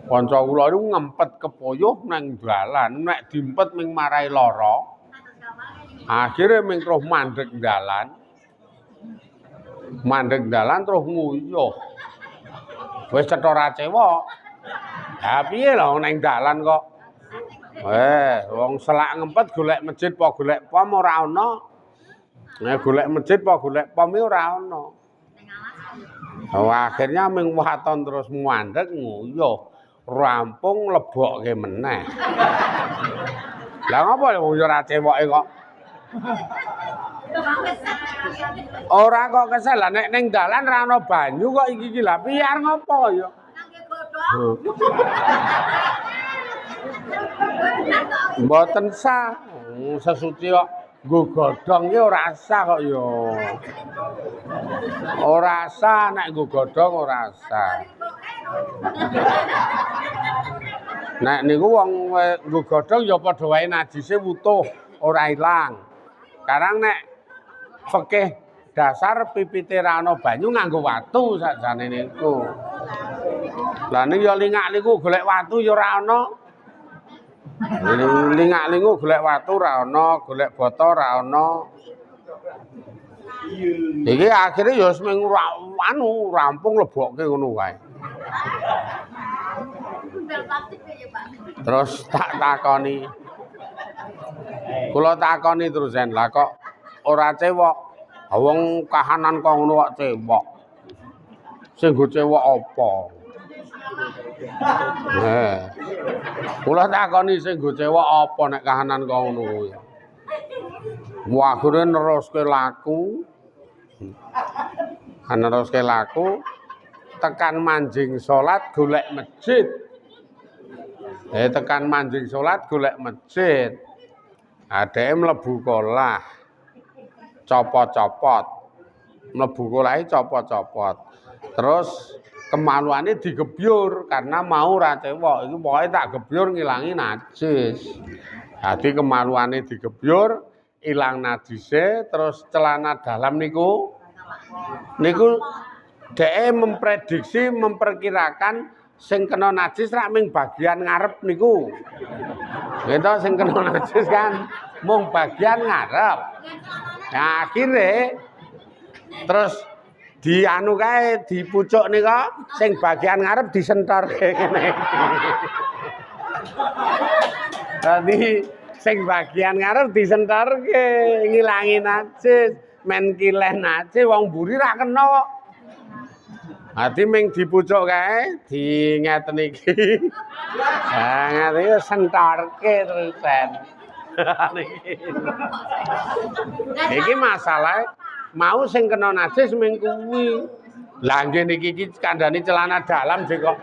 Kanca kula niku ngempet kepuyuh nang dalan, nek diempet ming marai lara. Akhire ming terus mandeg dalan. Mandeg dalan terus nguyuh. Wis cetha ra cewek. Ha piye lho nang dalan kok. Wong selak ngempet golek masjid apa golek pom ora ana. Nek golek masjid apa golek pom ora ana. Akhirnya ming waton terus mandeg nguyuh. Rampung lebokke meneh. Lah ngapa wong ora cewoke kok? Ora kok kesel lah nek ning dalan ra ana banyu kok iki lha piye arep ngopo ya? Mboten sah. Sesuci kok nggo godhong ki ora sah kok ya. Ora sah nek nggo godhong ora sah. Nek niku wong nggo godhong ya padha wae najise wutuh, ora ilang. Karang nek fikih dasar pipite ra ana banyu nganggo watu sakjane niku. Lah ning ya lingak-liku golek watu ya ora ana. Lingak-lingu golek watu ora ana, golek boto ora ana. Iki akhire ya wis ming rampung lebokke ngono wae. Terus tak takoni. Kula takoni terusan, lah kok ora cewek? Wong kahanan kok ngono kok cewek. Sing nggo cewek apa? Kula takoni sing nggo cewek apa nek kahanan kok ngono kuwi. Wah, akhire neruske laku. Neruske laku tekan manjing salat golek masjid. Tekan manjing salat golek masjid. Adeke mlebu kolah. Copot-copot. Mlebu kolahe copot-copot. Terus kemaluane digebyur karena mau ra cewek. Iku pokoke tak gebyur ngilangi najis. Dadi kemaluane digebyur, ilang najise, terus celana dalam niku dhek memprediksi, memperkirakan sing kena najis rak ming bagian ngarep niku. Gitu sing kena najis kan mung bagian ngarep. Nah, akhire terus dianu kae di pucuk nika sing bagian ngarep disentorke kene. Dadi sing bagian ngarep disentorke ngilangi najis, men kileh najis wong mburi ra kena kok. Dadi ming di pucuk kae di ngeten iki. Ha ngene iki sentorke terusan. Iki masalah mau sing kena najis ming kuwi. Lah nggih niki iki kandhane celana dalam sih kok.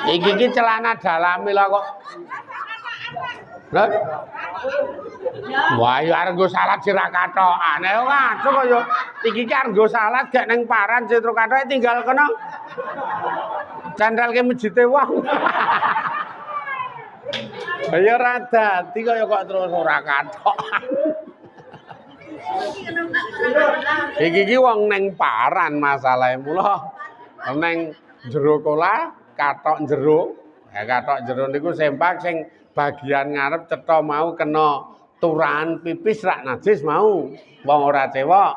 Iki celana dalam lho kok. Lah. Wah, ya arep nggo salat sira kathokan. Ayo ngaco kok ya. Iki ki arep nggo salat gak ning paran sitro kathoke tinggal kena. Candhalke mejite wong. Ya ora dadi kaya kok terus ora kathokan. Iki wong ning paran masalahe mula ning jero kolah kathok jero. Ya kathok jero niku sempak sing bagian ngarep cetha mau kena turahan pipis rak najis mau. Wong ora cewek.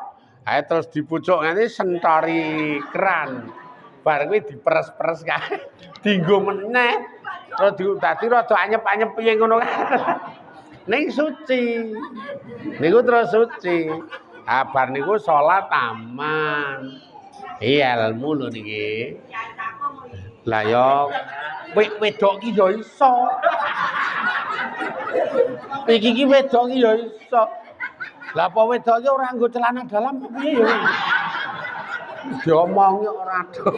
Ae terus dipucuk ngene sentori keran. Bar kuwi diperes-peres kae. Dienggo meneh. Terus dadi rada anyep-anyep piye ngono kae. Ning suci. Niku terus suci. Bar niku salat aman. Ilmu lho niki. Lah ya wedok ki ya iso. Iki wedok ki ya iso. Lah apa wedok ki ora nggo celana dalam piye ya? Diomongi ora do.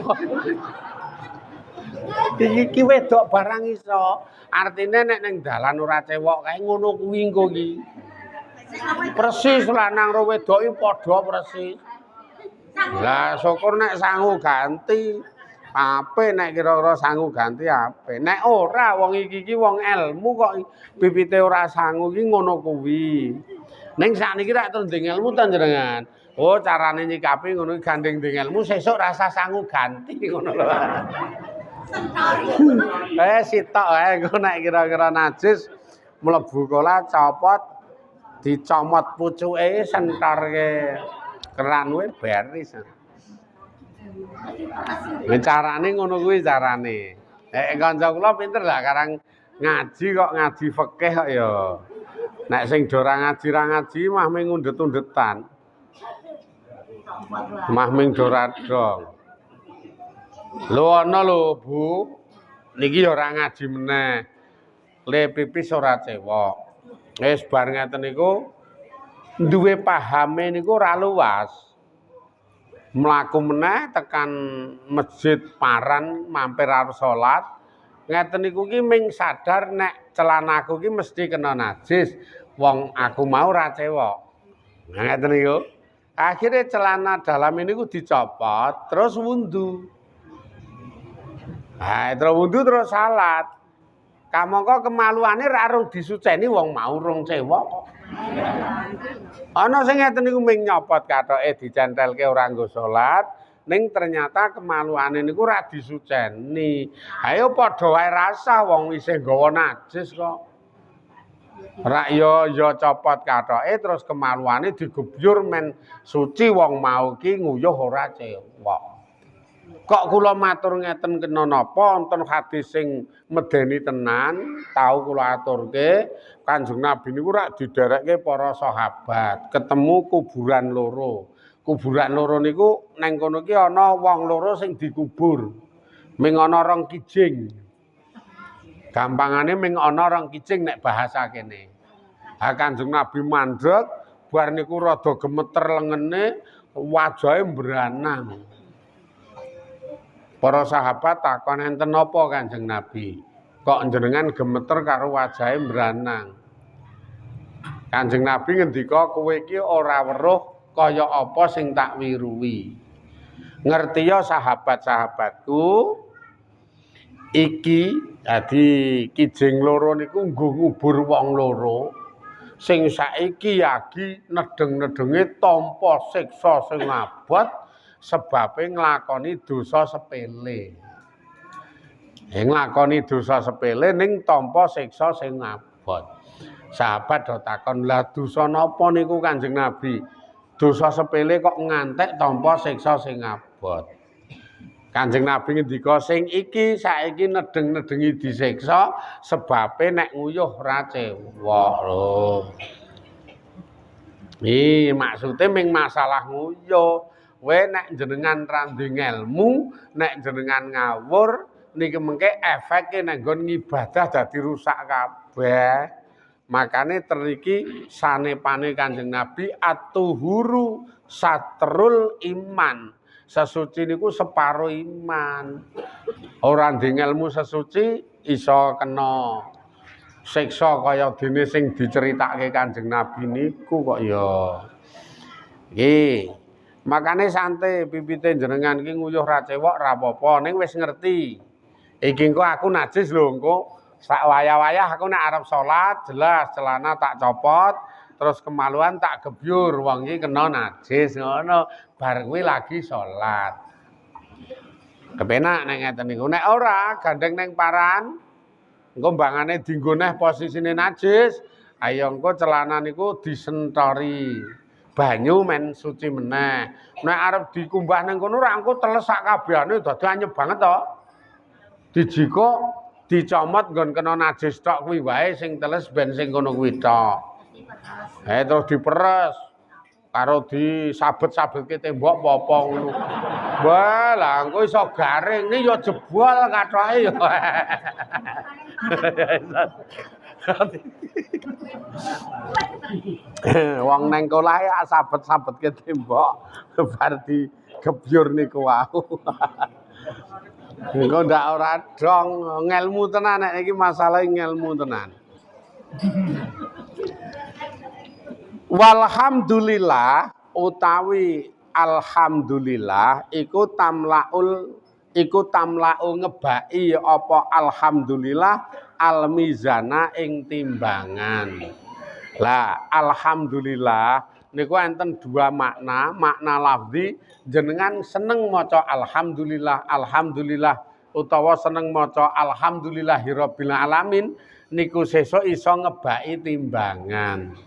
Iki wedok barang iso. Artine nek ning dalan ora cewek kae ngono kuwi engko ki. Persis lanang karo wedok iki padha persis. Lah syukur nek sangu ganti. Apik nek kira-kira sangu ganti apik. Nek ora wong iki wong ilmu kok bibite ora sangu ki ngono kuwi. Ning sakniki rak tending ilmu ta njenengan. Oh, carane nyikapi ngono gandeng ding ilmu sesuk rasa sangu ganti ngono lho. Sitok ae engko nek kira-kira najis mlebu kolah copot dicomot pucuke sentorke keran kuwi beris. Carane ngono kuwi carane. Kanca kula pinter lah karang ngaji kok ngaji fikih kok ya. Nek sing do ora ngaji mah ming undet-undetan. Mah ming do radong. Lho ana lho, Bu. Niki ya ora ngaji meneh. Le pipis ora cewek. Wis bar ngeten niku duwe pahame niku ora luas. Mlaku meneh tekan masjid paran mampir arep salat. Ngeten niku ki ming sadar nek celanaku ki mesti kena najis. Wong aku mau ora cewek. Ngeten niku. Akhire celana dalam niku dicopot terus wundu. Terus wundu terus salat. Kamangka kemaluane ra rung disuceni wong mau rung cewek kok. Ana sing ngeten niku ming nyopot kathoke dicentelke ora nggo salat, ning ternyata kemaluane niku ora disuceni. Ayo padha wae rasa wong isih nggawa najis kok. Rak ya copot kathoke terus kemaluane digubyur men suci wong mau ki nguyuh ora cewek. Kok kula matur ngeten kena napa wonten hadis sing medeni tenan, tau kula aturke, Kanjeng Nabi niku rak diderekke para sahabat, ketemu kuburan loro. Kuburan loro niku neng kono ki ana wong loro sing dikubur. Ming ana rong kijing. Gampangane ming ana rong kijing nek bahasa kene. Ha Kanjeng Nabi mandeg, bar niku rada gemeter lengene, wajahe mbranang. Para sahabat takon enten napa Kanjeng Nabi? Kok jenengan gemeter karo wajahe mbranang? Kanjeng Nabi ngendika kowe iki ora weruh kaya apa sing tak wiruhi. Ngerti ya sahabat-sahabatku, iki dadi kijing loro niku nggo ngubur wong loro sing saiki yagi nedeng-nedenge tampa siksa sing abot sebabe nglakoni dosa sepele. Nglakoni dosa sepele ning tampa siksa sing abot. Sahabat do takon, "Lah dosa napa niku Kanjeng Nabi? Dosa sepele kok ngantek tampa siksa sing abot?" Kanjeng Nabi ngendika, "Sing iki saiki nedeng-nedengi disiksa sebabe nek nguyuh ra cewek lho." Maksude ming masalah nguyuh. Kowe nek jenengan randing ilmu, nek jenengan ngawur niki mengke efeke nek nggon ngibadah dadi rusak kabeh. Makane teriki sanepane Kanjeng Nabi at-tuhuru satrul iman. Sesuci niku separo iman. Ora nding ilmu sesuci iso kena siksa kaya dene sing diceritake Kanjeng Nabi niku kok ya. Nggih. Makane santai pipite jenengan iki nguyuh ra cewek ra apa-apa ning wis ngerti. Iki engko aku najis lho engko sak wayah-wayah aku nek arep salat jelas celana tak copot terus kemaluan tak gebyur wong iki kena najis ngono bar kuwi lagi salat. Kepenak nek ngeten niku. Nek ora gandeng ning paran engko mbangane dienggo neh posisine najis, ayo engko celana niku disentori. Banyu men suci meneh. Nek arep dikumbah ning kono ra engko teles sak kabehane dadi anyep banget to. Dijiko dicomot nggon kena najis tok kuwi wae sing teles ben sing kono kuwi tok. Terus diperes karo disabet-sabetke tembok apa ngono. Wah, lah engko iso garing iki ya jebol kathoke ya. Wong neng kolah ya sabet-sabetke tembok bar digebyur niku wau. Engko ndak ora dong ngelmu tenan nek iki masalah ngelmu tenan. Walhamdulillah utawi alhamdulillah iku tamlau ngebaki apa alhamdulillah almizana ing timbangan. Lah alhamdulillah niku enten dua makna, makna lafzi jenengan seneng maca alhamdulillah utawa seneng maca alhamdulillahirabbil alamin niku sesuk iso ngebaki timbangan.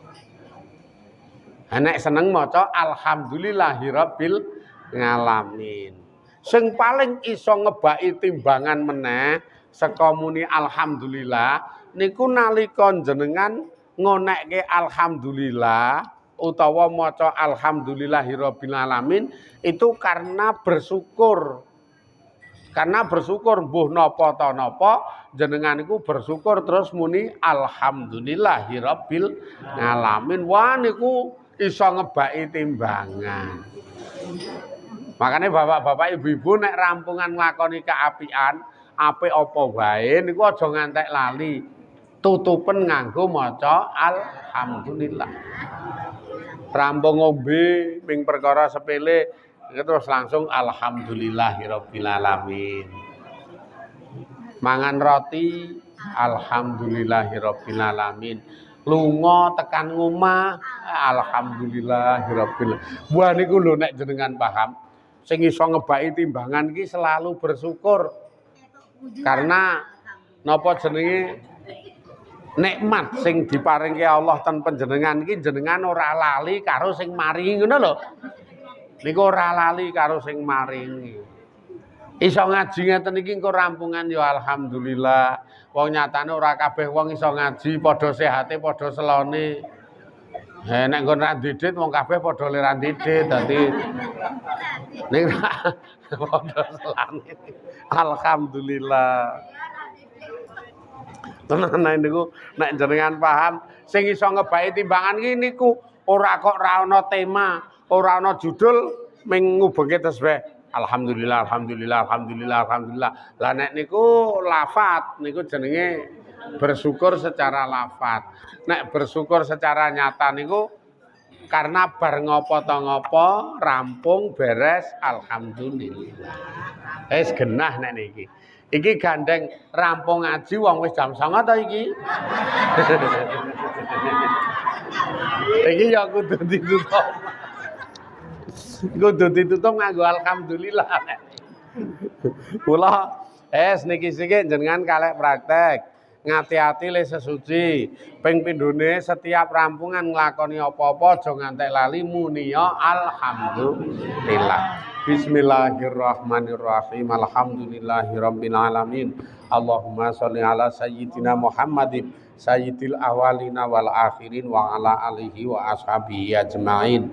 Nek seneng maca alhamdulillahirabbil alamin. Sing paling iso ngebaki timbangan meneh saka muni alhamdulillah niku nalika jenengan ngonekke alhamdulillah utawa maca alhamdulillahirabbil alamin itu karena bersyukur. Karena bersyukur mbuh napa ta napa jenengan niku bersyukur terus muni alhamdulillahirabbil alamin. Wah niku iso ngebaki timbangan. Makanya bapak-bapak ibu-ibu nek rampungan nglakoni keapian, apik apa wae niku aja ngantek lali. Tutupen nganggo maca alhamdulillah. Rampung ngombe ping perkara sepele terus langsung alhamdulillahirabbil alamin. Mangan roti alhamdulillahirabbil alamin. Lunga tekan ngomah alhamdulillahirabbil. Wah niku lho nek jenengan paham sing iso ngebaki timbangan iki selalu bersyukur. Karena napa jenenge nikmat sing diparingke Allah ten panjenengan iki jenengan ora lali karo sing maringi ngono lho. Niku ora lali karo sing maringi. Iso ngaji ngeten iki engko rampungan ya alhamdulillah. Wong nyatane ora kabeh wong iso ngaji padha sehate padha selone. Nek nggon ra didit wong kabeh padha le ra didit dadi ning padha selane. Alhamdulillah. Tenan niku nek jenengan paham sing iso ngebaki timbangan iki niku ora kok ra ana tema, ora ana judul ming ngubengke tasbih. Alhamdulillah, alhamdulillah, alhamdulillah, alhamdulillah. Lah nek niku lafat niku jenenge bersyukur secara lafat. Nek bersyukur secara nyata niku karena bar ngopo to ngopo rampung beres alhamdulillah. Wis genah nek niki. Iki gandeng rampung ngaji wong wis jam 09.00 to iki. Iki ya kudu ditutup. Kudu ditutup nganggo alhamdulillah. Kula niki sik jenengan kalek praktek. Ngati-ati le sesuci. Ping pindhone setiap rampungan nglakoni apa-apa aja ngantek lali muni ya alhamdulillah. Bismillahirrahmanirrahim. Alhamdulillahirabbil alamin. Allahumma sholli ala sayyidina Muhammadin sayyidil awwalina wal akhirin wa ala alihi wa ashabihi ajmain.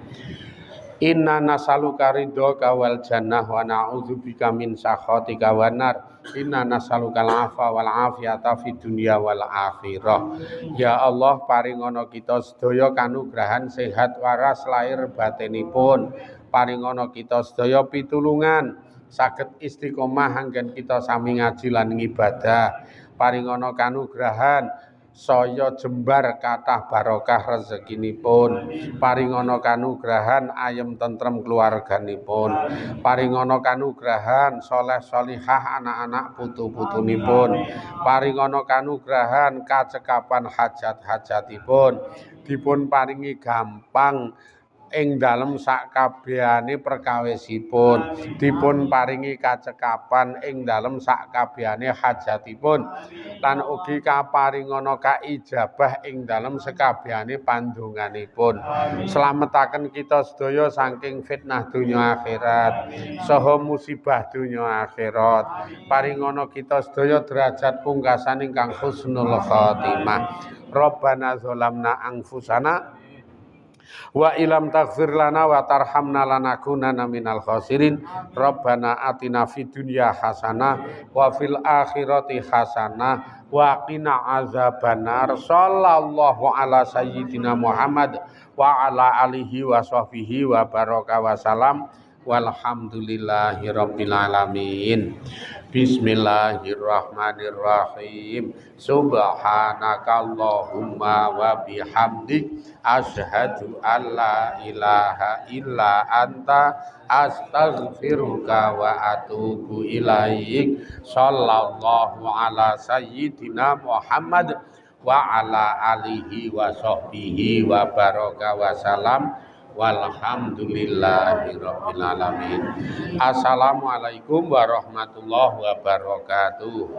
Inna nasaluka ridhoka wal jannah wa na'udzubika min sakhatika wan nar. Inna nasaluka al-'afwa wal 'afiyata fid dunya wal akhirah. Ya Allah paringono kita sedaya kanugrahan sehat waras lahir batinipun. Paringono kita sedaya pitulungan saged istiqomah anggen kita sami ngaji lan ibadah. Paringono kanugrahan saya jembar kathah barokah rezekinipun, paringono kanugrahan ayem tentrem keluarganipun, paringono kanugrahan soleh solihah anak-anak putu-putunipun, paringono kanugrahan kacekapan hajat-hajatipun, dipun paringi gampang ing dalem sakabehane perkawisipun, dipun paringi kacekapan ing dalem sakabehane hajatipun, lan ugi kaparingana kaijabah ing dalem sakabehane pandonganipun. Slametaken kita sedaya saking fitnah dunya akhirat saha musibah dunya akhirat. Paringana kita sedaya derajat pungkasan ingkang husnul khotimah. Rabbana zalamna anfusana wa ilam taghfir lana wa tarhamna lanakunanna minal khasirin. Rabbana atina fid dunya hasanah wa fil akhirati hasanah wa qina azabannar. Sallallahu ala sayyidina Muhammad wa ala alihi wa sahbihi wa baraka wa salam. Walhamdulillahi rabbil alamin. Bismillahirrahmanirrahim. Subhanakallahumma wa bihamdik asyhadu an la ilaha illa anta astaghfiruka wa atubu ilaik. Sallallahu ala sayyidina Muhammad wa ala alihi wa sahbihi wa baraka wa salam. Walhamdulillahirabbil alamin. Assalamualaikum warahmatullahi wabarakatuh.